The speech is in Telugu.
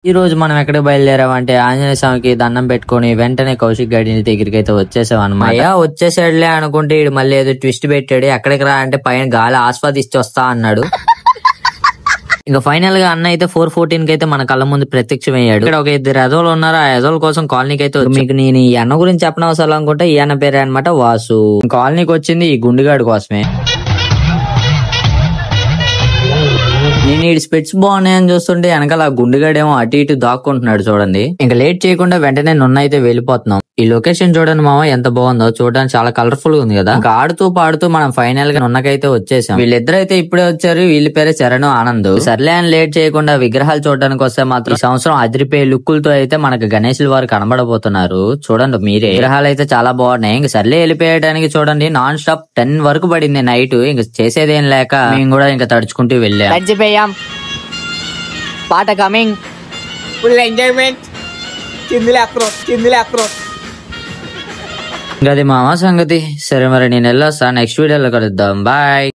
ఈ రోజు మనం ఎక్కడికి బయలుదేరామంటే ఆంజనేయ స్వామికి దండం పెట్టుకుని వెంటనే కౌశిక్ గడి దగ్గరికి అయితే వచ్చేసాం అనమాట. వచ్చేసాడులే అనుకుంటే ఇడు మళ్ళీ ఏదో ట్విస్ట్ పెట్టాడు. ఎక్కడికి రా అంటే పైన గాలి ఆస్వాదించి వస్తా అన్నాడు. ఇంకా ఫైనల్ గా అన్న అయితే 4:14 కి అయితే మన కళ్ళ ముందు ప్రత్యక్షమయ్యాడు. ఇక్కడ ఒక 2 ఎదోలు ఉన్నారు. ఆ ఎదోల కోసం కాలనీకి అయితే మీకు నేను ఈ అన్న గురించి చెప్పనవసరం అనుకుంటే ఈ అన్న పేరే అనమాట వాసు. కాలనీకి వచ్చింది ఈ గుండుగాడి కోసమే. నేను ఈ స్పెట్స్ బాగున్నాయని చూస్తుంటే వెనకాల గుండెగాడేమో అటు ఇటు దాక్కుంటున్నాడు చూడండి. ఇంకా లేట్ చేయకుండా వెంటనే నున్న అయితే వెళ్ళిపోతున్నాం. ఈ లొకేషన్ చూడండి మామ ఎంత బాగుందో, చూడడానికి చాలా కలర్ఫుల్ గా ఉంది కదా. ఇంకా ఆడుతూ పాడుతూ మనం ఫైనల్ గా నున్నకైతే వచ్చేసాం. వీళ్ళిద్దరు అయితే ఇప్పుడే వచ్చారు. వీళ్ళ పేరే చరణ్ ఆనంద్. సర్లే అని లేట్ చేయకుండా విగ్రహాలు చూడడానికి వస్తే మాత్రం ఈ సంవత్సరం అదిరిపోయే లుక్కులతో అయితే మనకు గణేశుల వారు కనబడబోతున్నారు. చూడండి మీరే, విగ్రహాలు అయితే చాలా బాగున్నాయి. ఇంకా సర్లే వెళ్ళిపోయడానికి చూడండి నాన్ స్టాప్ 10 వరకు పడింది నైట్. ఇంకా చేసేదేం లేక మేము కూడా ఇంకా తడుచుకుంటూ వెళ్ళాం. పాట కమింగ్, ఫుల్ ఎంజాయ్మెంట్, చిందులేక్కరో. అది మామ సంగతి. సరే మరి నేను వెళ్ళొస్తా, నెక్స్ట్ వీడియోలో కలుద్దాం. బాయ్.